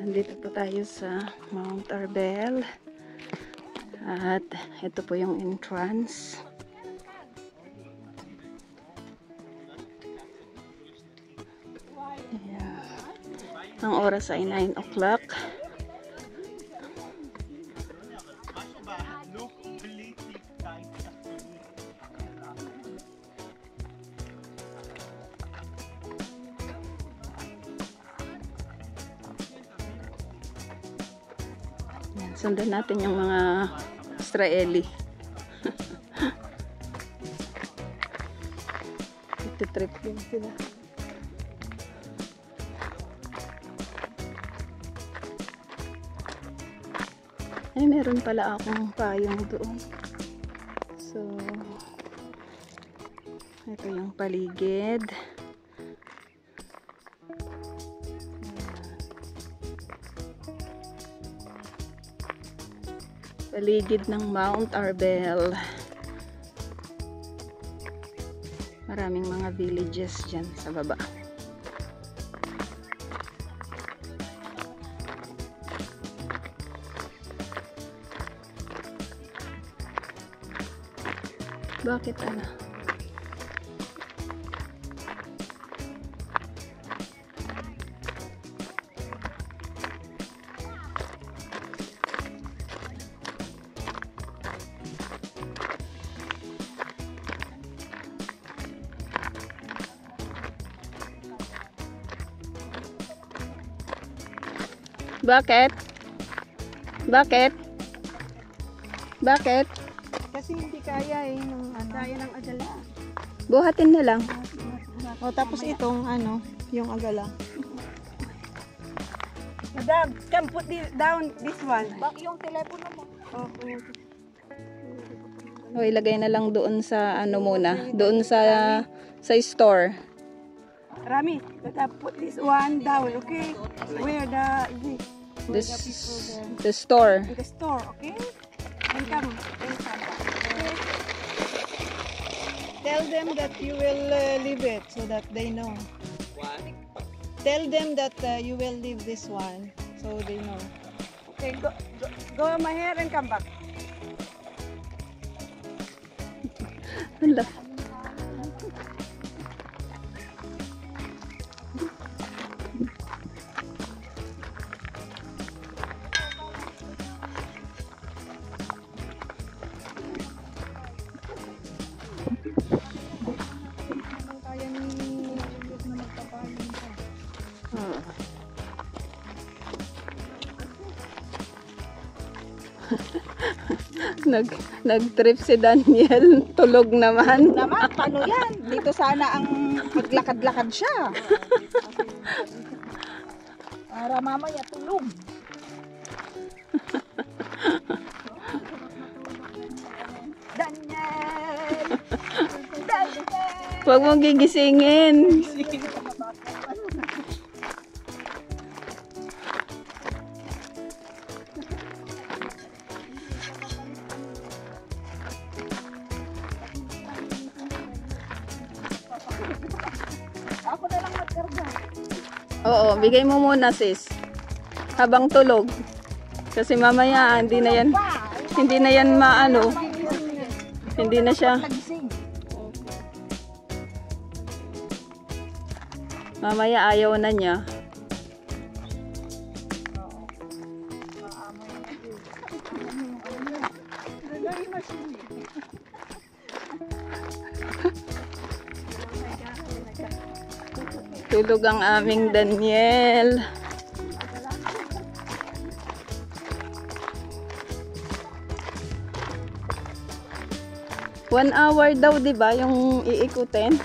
Nandito po tayo sa Mount Arbel. At ito po yung entrance. Ayan. Ang oras ay 9 o'clock. Sundan natin yung mga Israeli. Ito-trip yun sila. Ay, meron pala akong payong doon. So, ito yung paligid. Paligid ng Mount Arbel. Maraming mga villages dyan sa baba. Bakit ano? Bakit? Bakit? Bakit? Kasi hindi kaya eh ng ano. Kaya ng agala. Buhatin na lang. O tapos itong ano, yung agala. Madam, come put down this one. Bak yung telepono mo. O ilagay na lang doon sa ano muna, doon sa store. Rami, put this one down, okay? Where the The store. The store, okay? And come. Okay. Tell them that you will leave it so that they know. What? Tell them that you will leave this one so they know. Okay, go on my hair and come back. Hala. Nag-trip si Daniel, tulog naman. Naman, paano yan? Dito sana ang maglakad-lakad siya. Para mamaya tulog. Daniel! Daniel! Huwag mong gigisingin. Ako na lang magkarga. Oo, bigay mo muna sis. Habang tulog. Kasi mamaya hindi na yan maano. Hindi na siya. Mamaya ayaw na niya. Tulog ang aming Daniel. One hour daw, di ba, yung iikutin?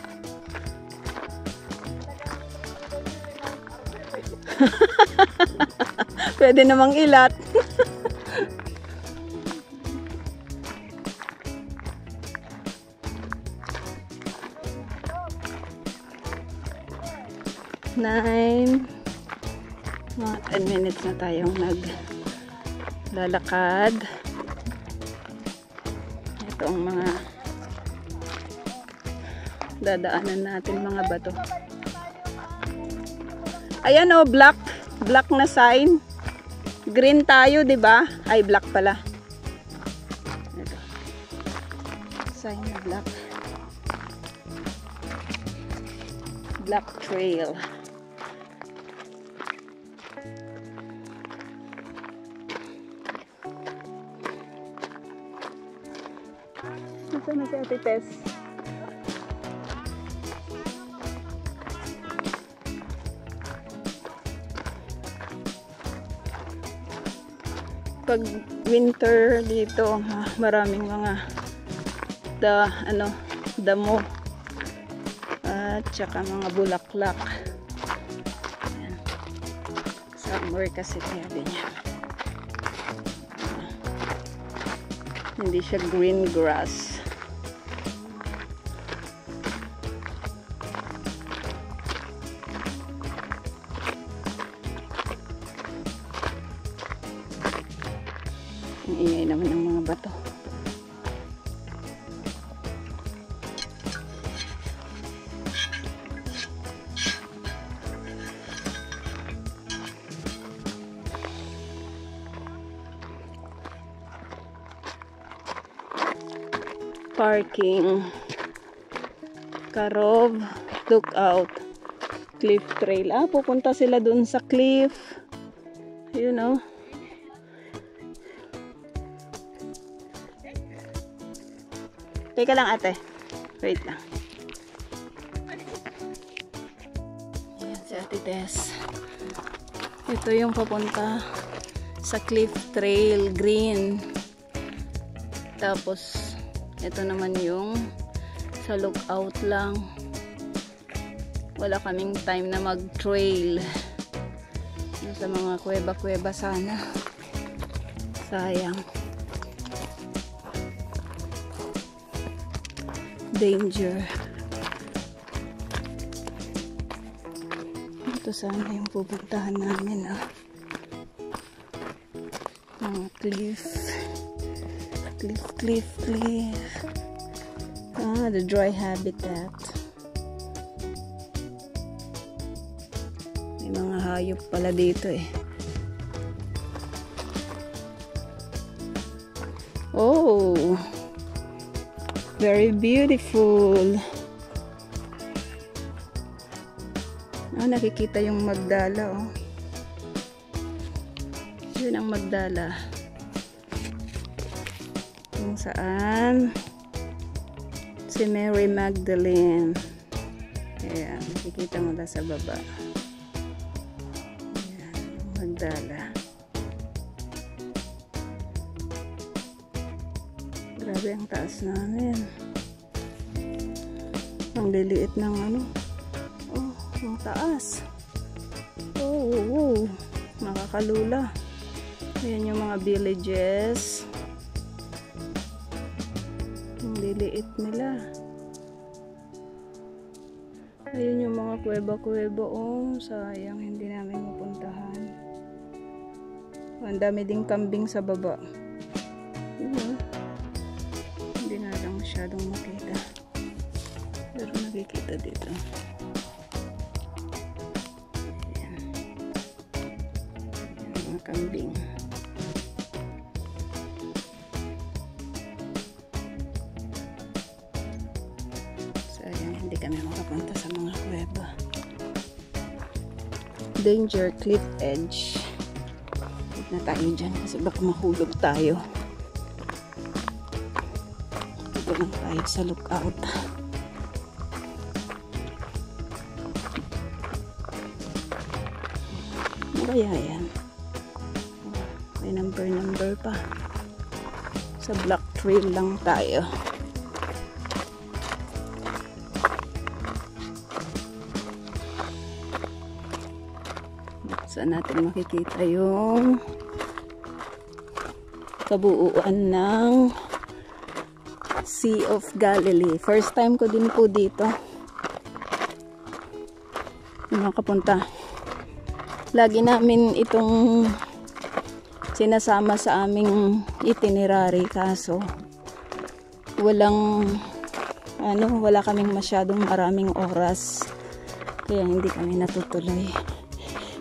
Pwede namang ilat. Mga 10 minutes na tayong naglalakad. Ito ang mga dadaanan natin, mga bato. Ayan o, black na sign. Green tayo, di ba? Ay, black pala. Ito. Sign na black. Black trail. Nasaan na si Ate Tess? Pag winter dito, maraming mga damo at saka mga bulaklak. Ayan. Summer kasi kaya din yan. Hindi siya green grass. Ang ingay naman ng mga bato. Parking. Karov Lookout. Cliff Trail. Pupunta sila dun sa cliff. You know. Teka lang ate. Wait lang. Ayan si Ate Tess. Ito yung papunta sa Cliff Trail. Green. Tapos ito naman yung sa lookout lang. Wala kaming time na mag-trail. Sa mga kuweba-kuweba sana. Sayang. Danger. Ito sana yung pupuntahan namin. Mga cliff. Cliff. The dry habitat. May mga hayop pala dito eh. Oh! Very beautiful. Nakikita yung Magdala, oh. Yun ang Magdala. Kung saan si Mary Magdalene. Ayan, nakikita mo na sa baba. Ayan, Magdala. Grabe ang taas namin. Ang liliit ng oh, ang taas. Oh, makakalula. Ayan yung mga villages. Ang liliit nila. Ayun yung mga kuweba-kuweba. Oh, sayang hindi namin mapuntahan. Ang dami ding kambing sa baba. Yun, hindi na lang masyadong makita. Pero nakikita dito. Ayan. Ayan, mga kambing. Sayang hindi kami makapunta sa mga kuweba. Danger cliff edge. Huwag na tayo dyan kasi baka mahulog tayo. Dito lang tayo sa lookout. Ano kaya yan? May number pa. Sa Black Trail lang tayo. Saan natin makikita yung kabuuan ng Sea of Galilee. First time ko din po dito nakapunta. Lagi namin itong sinasama sa aming itinerary, kaso wala kaming masyadong maraming oras kaya hindi kami natutuloy.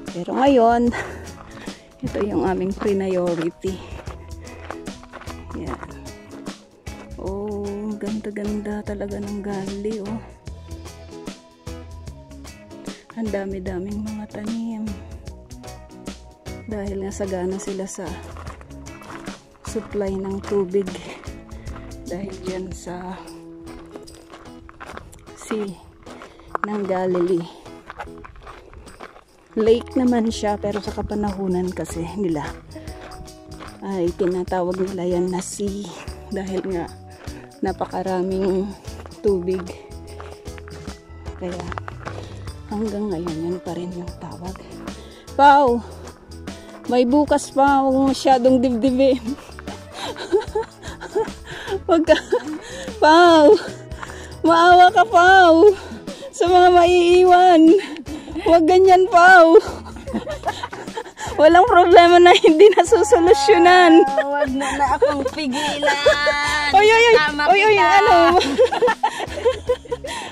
Pero ngayon Ito yung aming priority. Yan. Oh, ganda-ganda talaga ng Galilee, oh. Ang dami-daming mga tanim. Dahil nga sagana sila sa supply ng tubig. Dahil yan sa sea ng Galilee. Lake naman siya, pero sa kapanahunan kasi nila ay tinatawag nila yan na sea. Dahil nga napakaraming tubig. Kaya hanggang ngayon yan pa rin yung tawag. Pau! May bukas pa, huwag masyadong dibdibin. Wag ka. Pau! Maawa ka, Pau! Sa mga maiiwan. Huwag ganyan, Pau! Walang problema na hindi nasusolusyonan. Huwag mo na akong pigilan. Oy, ano?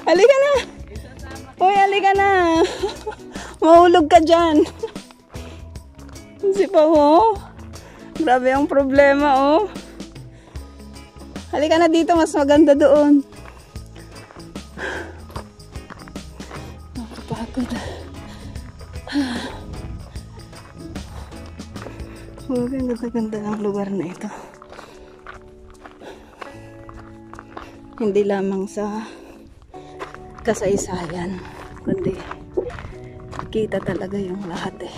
Halika na. Oy, halika na. Mahulog ka dyan. Si Pau, oh. Grabe ang problema, oh. Halika na dito, mas maganda doon. Nakapagod. Huwag ang ganda-ganda ng lugar na ito. Hindi lamang sa kasaysayan, kundi kita talaga yung lahat eh.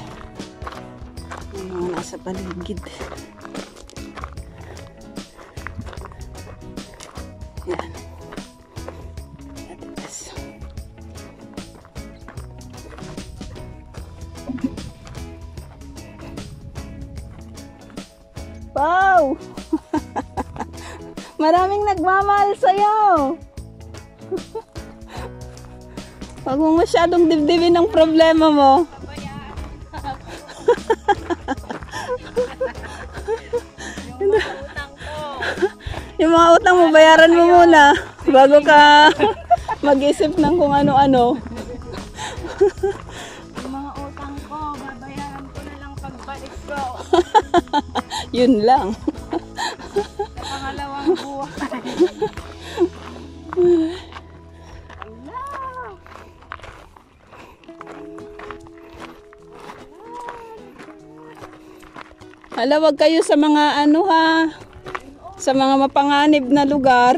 Yung mga nasa paligid. Yan. Yes. Wow! Maraming nagmamahal sa'yo. Huwag mong masyadong dibdibin ang problema mo. Yung mga utang mo, bayaran mo muna bago ka mag-isip ng kung ano-ano. Yung mga utang ko, babayaran ko na lang pagbalik ko. Yun lang. Sa pangalawang buhay. Hala, wag kayo sa mga ano ha, sa mga mapanganib na lugar.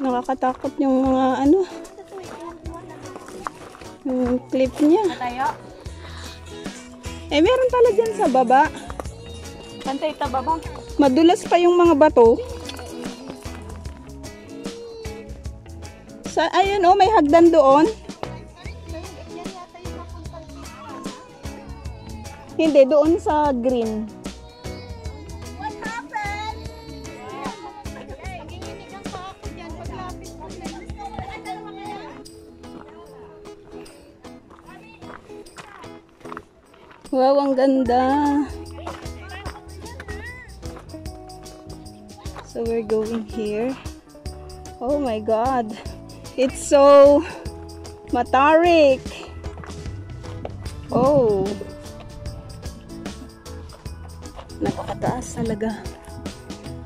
Nakakatakot yung mga ano, yung clip niya. Eh, meron pala dyan sa baba. Pantay ta baba. Madulas pa yung mga bato. Sa, ayun oh, may hagdan doon. Hindi, doon sa green. What happened? Ginginig pa ako dyan paglapit ko. Wow, ang ganda. So we're going here. Oh my God. It's so matarik. Oh. Napakataas talaga.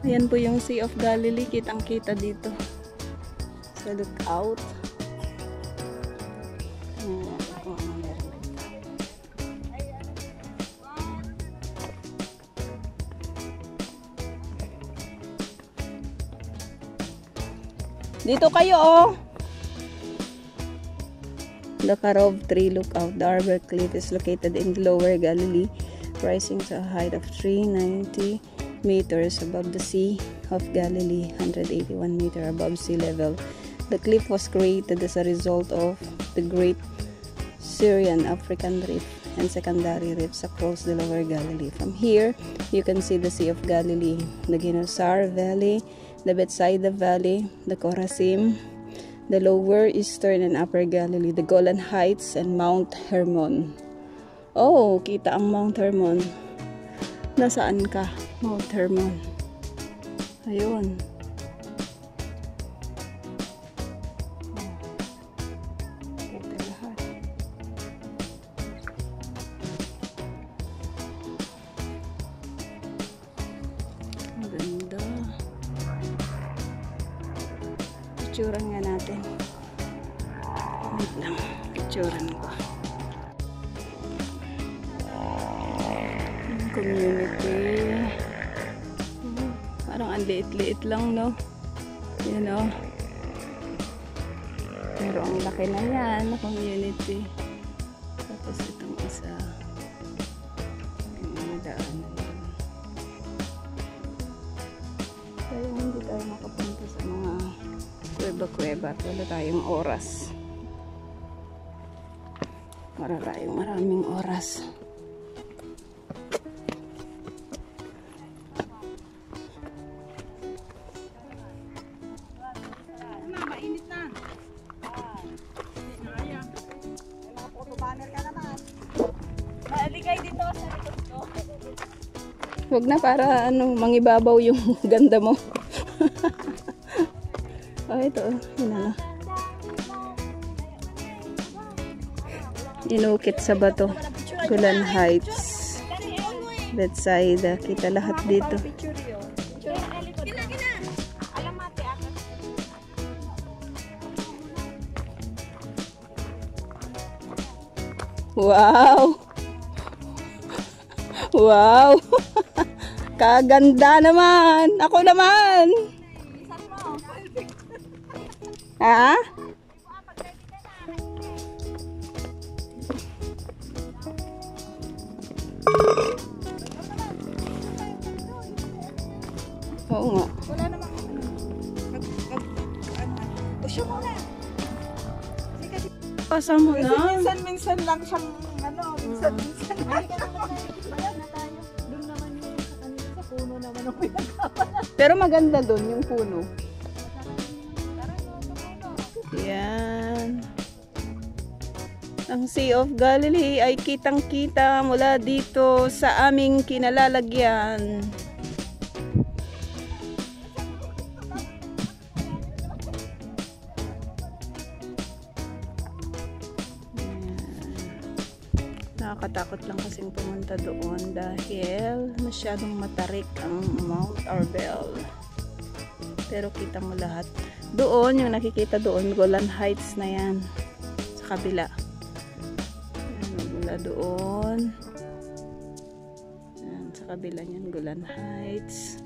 Ayan po yung Sea of Galilee. Kitang-kita dito. Sa lookout. Dito kayo oh. The Karov Tree Lookout. The Arbor Cliff is located in Lower Galilee, rising to a height of 390 meters above the Sea of Galilee, 181 meters above sea level. The cliff was created as a result of the Great Syrian African Rift and secondary rifts across the Lower Galilee. From here, you can see the Sea of Galilee, the Ginosar Valley, the Bethsaida Valley, the Chorazim, the Lower, Eastern, and Upper Galilee, the Golan Heights, and Mount Hermon. Oh, kita ang Mount Hermon. Nasaan ka? Mount Hermon. Ayun. Picturean nga natin. Wait lang. Picturean ko. Community. Parang ang liit-liit lang, no? You know? Pero ang laki na yan na community. Tapos itong isa. Yung mga daanan. Kaya hindi tayo makapunta sa mga kuweba-kuweba at wala tayong oras. Wala tayong maraming oras. Huwag na para mangibabaw yung ganda mo. Oh, ito. Yun na. Inukit sa bato. Gulan Heights. Bethsaida. Kita lahat dito. Wow! Wow! Kaganda naman! Ako naman! Ha? Oo nga. Wala namang push mo na. Kasama na. Minsan lang siyang minsan. Doon naman yung sa kanila sa puno naman ang pinagkapalan. Pero maganda doon yung puno. Yan. Ang Sea of Galilee ay kitang-kita mula dito sa aming kinalalagyan. Nakakatakot lang kasing pumunta doon dahil masyadong matarik ang Mount Arbel. Pero kita mo lahat. Doon, yung nakikita doon, Golan Heights na yan. Sa kabila. Ayan, mula doon. Ayan, sa kabila niyan, Golan Heights.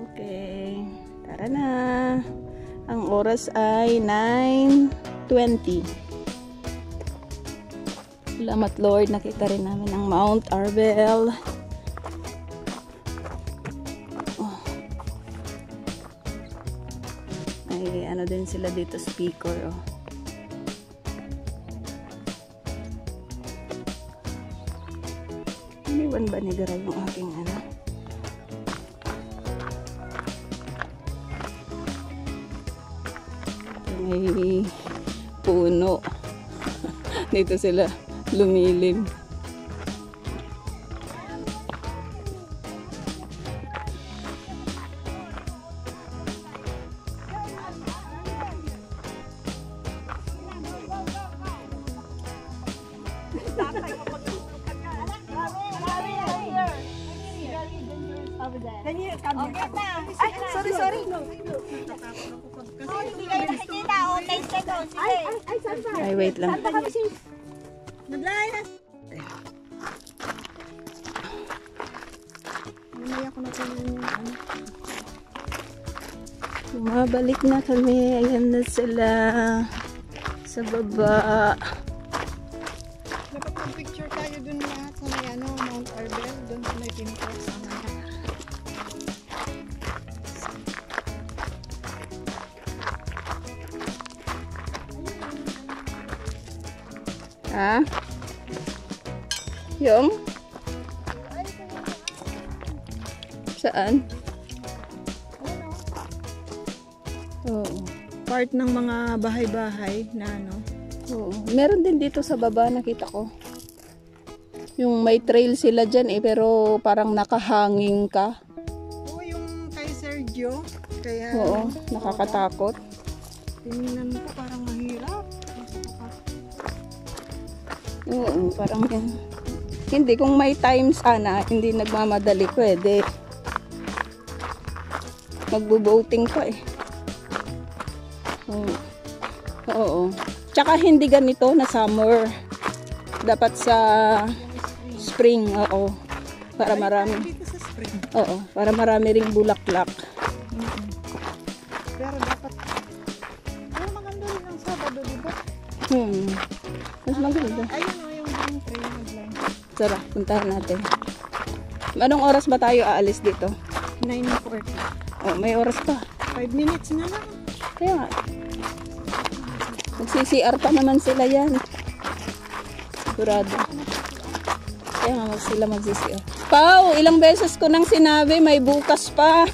Okay. Tara na. Ang oras ay 9:20. Salamat Lord, nakita rin namin ang Mount Arbel. Oh. Ay, ano din sila dito, speaker. Oh. Iniwan ba ni Gara yung aking ano? May puno. Dito sila lumilim. Can you come here? Ay, sorry. Hindi kayo nakikita. Okay, sige. Ay, wait lang. Naglahay na. Mamaya ko na po yung Bumabalik na kami. Ayan na sila. Sa baba. Nakapag-picture tayo dun lahat sa may Mount Arbel. Dun sa may pinto. Ha? Yung? Saan? Oo. Part ng mga bahay-bahay na Oo. Meron din dito sa baba, nakita ko. Yung may trail sila dyan pero parang nakahanging ka. Oo, yung kay Sergio. Kaya, Oo, nakakatakot. tingnan ko parang mahirap. Oo, parang yan. Hindi, kung may time sana, hindi nagmamadali, pwede. Magbo-boating pa eh. Oo. Oo. Tsaka hindi ganito na summer. Dapat sa spring. Oo. Para marami. Dito sa spring. Oo. Para marami ring bulaklak. Pero dapat, maganda rin ang Sabado, diba? Mas maganda. Ayun o, yung green trail na blind. Tara, puntahan natin. Anong oras ba tayo aalis dito? 9:40. Oh, may oras pa. 5 minutes na lang. Kaya nga. Magsi-CR pa naman sila yan. Sigurado. Kaya nga sila magsi-CR. Pao, ilang beses ko nang sinabi, may bukas pa.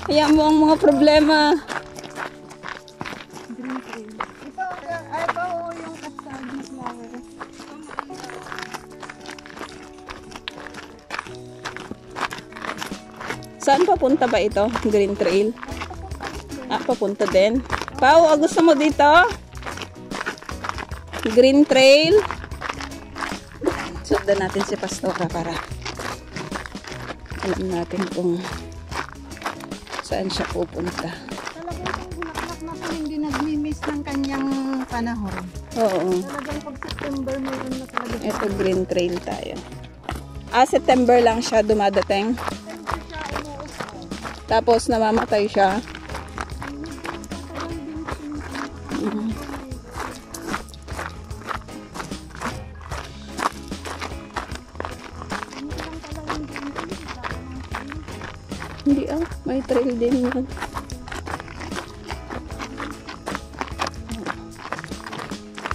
Kaya mo ang mga problema. Green trail. Ito, ay pa o yung cascading flower. Saan papunta ba ito? Green Trail? Ah, papunta din. Pao, gusto mo dito? Green Trail? Sundan natin si Pastora para alam natin kung saan siya pupunta. Talagang itong bulaklak na ito hindi nag-miss ng kanyang panahon. Oo. Talagang pag September meron na talaga. Ito Green Trail tayo. Ah, September lang siya dumadating. September siya umuusap. Tapos namamatay siya. Hindi may trail din yan.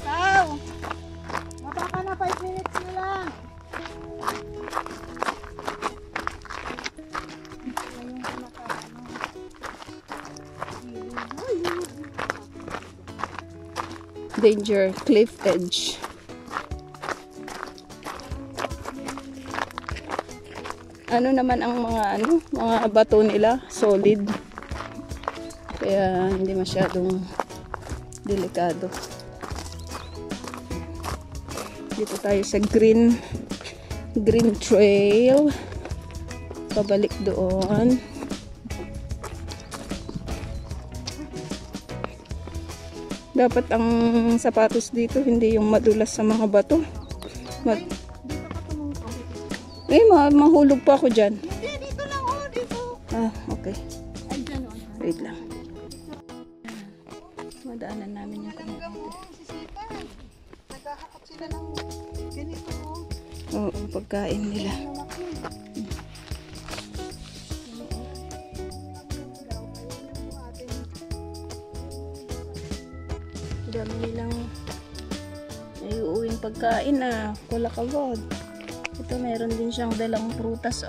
Wow! Mapaka na 5 minutes na lang. Danger, cliff edge. Ano naman ang mga bato nila, solid. Kaya hindi masyadong delikado. Dito tayo sa Green Trail. Pabalik doon. Dapat ang sapatos dito hindi yung madulas sa mga bato. Mahulog pa ako dyan. Hindi, dito lang dito. Ah, okay. Ay, dyan o. Wait lang. Madaanan namin yung Hanggang mo, sisita. Naghahakot sila ng ganito o. Oo, pagkain nila. Dami nilang naiuwing pagkain wala kagad. Ito meron din siyang dalang prutas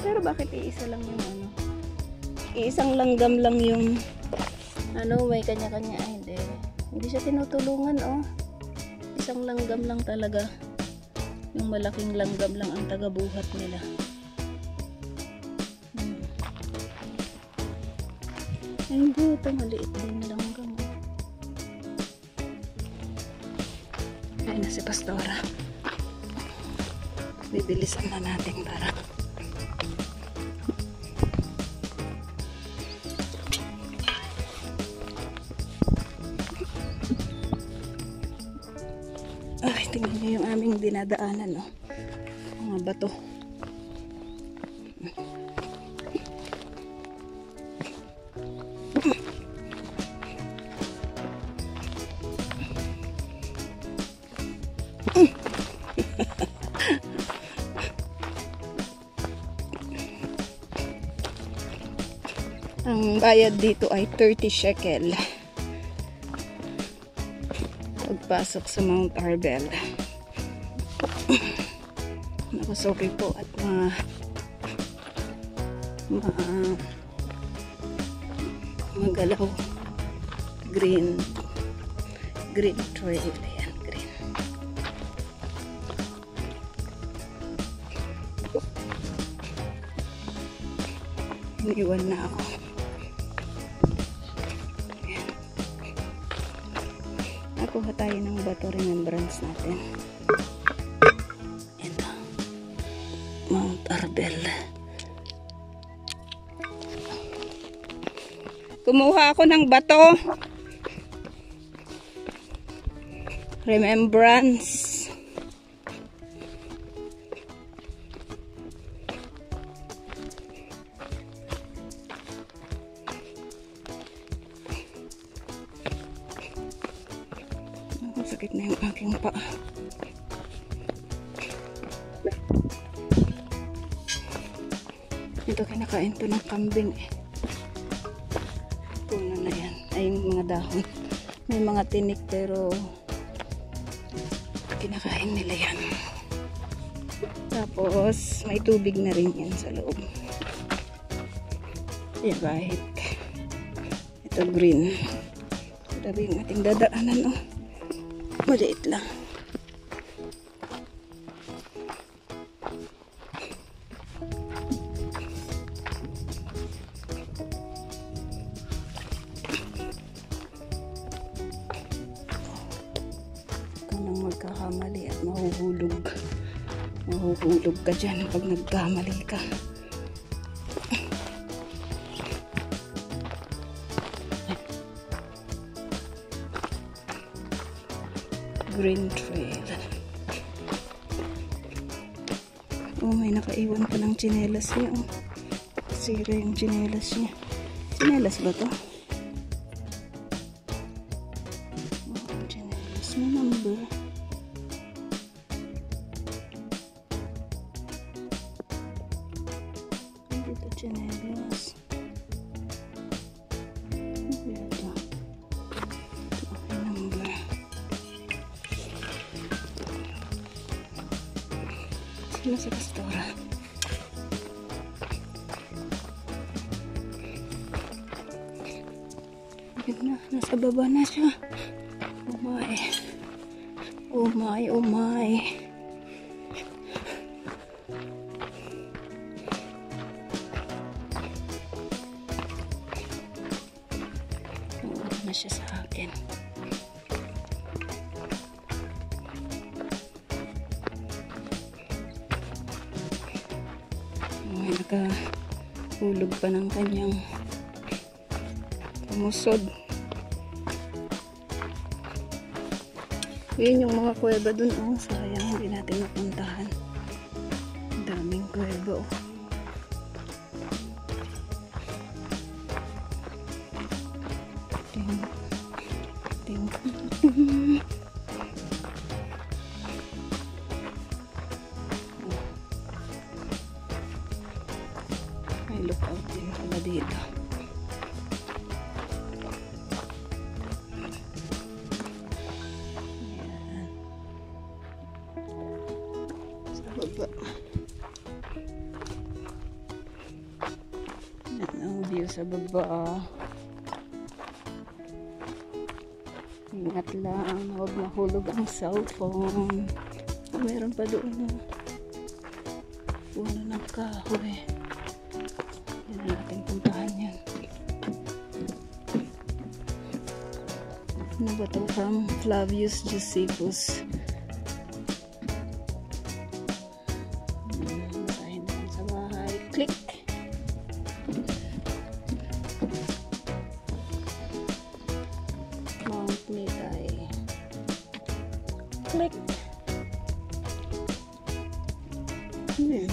Pero bakit iisa lang yung iisang langgam lang yung may kanya-kanya hindi siya tinutulungan isang langgam lang talaga, yung malaking langgam lang ang tagabuhat nila. Hindi, ito maliit din langgam. Ay na si Pastora. Bibilisan na natin para tingnan niyo yung aming dinadaanan mga bato. Ang bayad dito ay 30 shekel. Pagpasok sa Mount Arbel. Nakasuki po at magalaw. Green Trail. Ayan, green. Iniwan na ako. Nakuha tayo ng bato remembrance natin. Ito. Mount Arbel. Kumuha ako ng bato. Remembrance. Sakit na yung aking paa. Ito kinakain to ng kambing eh. Puno na yan. Ay yung mga dahon. May mga tinik pero kinakain nila yan. Tapos may tubig na rin yan sa loob. Ayan kahit ito green. Sabi yung ating dadaanan oh. Maliit lang. Magkakamali at mahuhulog ka dyan pag nagkamali ka. Green trail. Oh, may nakaiwan pa ng tsinelas niya oh. Sira yung tsinelas niya. Tsinelas ba to? Oh, tsinelas. May number. Chinelas. Ito. Okay, number. Sino sa pastora? Yun na, nasa baba na siya. Oh my. Oh my, oh my. Na siya sa akin. May nakahulog pa ng kanyang pumusod. Yun yung mga kuweba dun oh. Sayang hindi natin napuntahan. Daming kuweba oh. May lookout din pala dito. Ayan. Sa baba. Ayan ang view sa baba. Ingat lang, huwag mahulog ang cellphone. Meron pa doon na puno ng kahoy. Yan na natin puntahan yan. Ano ba ito? From Flavius Josephus. Basahin natin sa bahay. Click! Mount Nitay. Click! Ayan.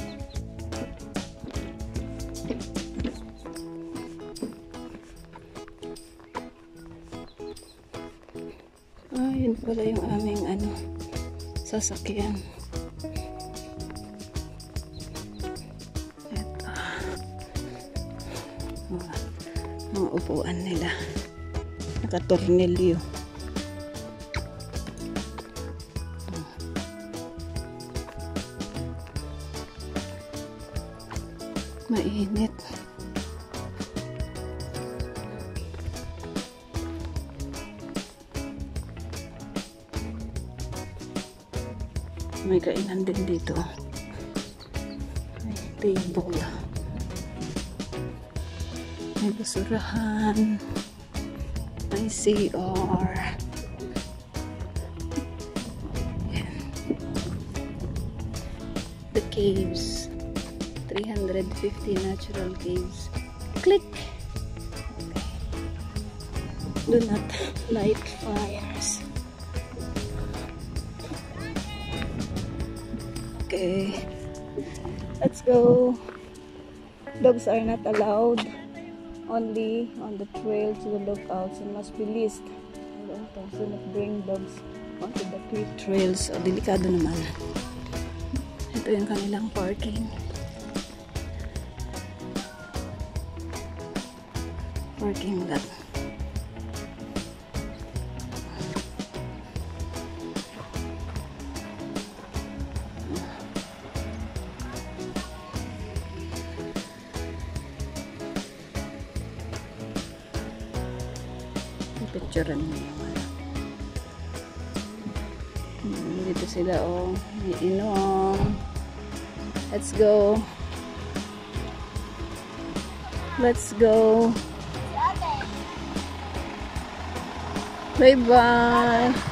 Yun pala yung aming sasakyan. Ito. Mga upuan nila. Nakatornilyo. Mainit. May kainan din dito. May table. May basurahan. May CR. Yan. The caves. 350 natural caves. Click! Do not light fires. Okay. Let's go. Dogs are not allowed. Only on the trail to the lookouts and must be leased. So not bring dogs onto the creek trails. So, delikado naman. Ito yung kanilang parking. Parking lot. Picturean mo naman. Dito sila, oh. May inom. Let's go. Let's go. Bye-bye.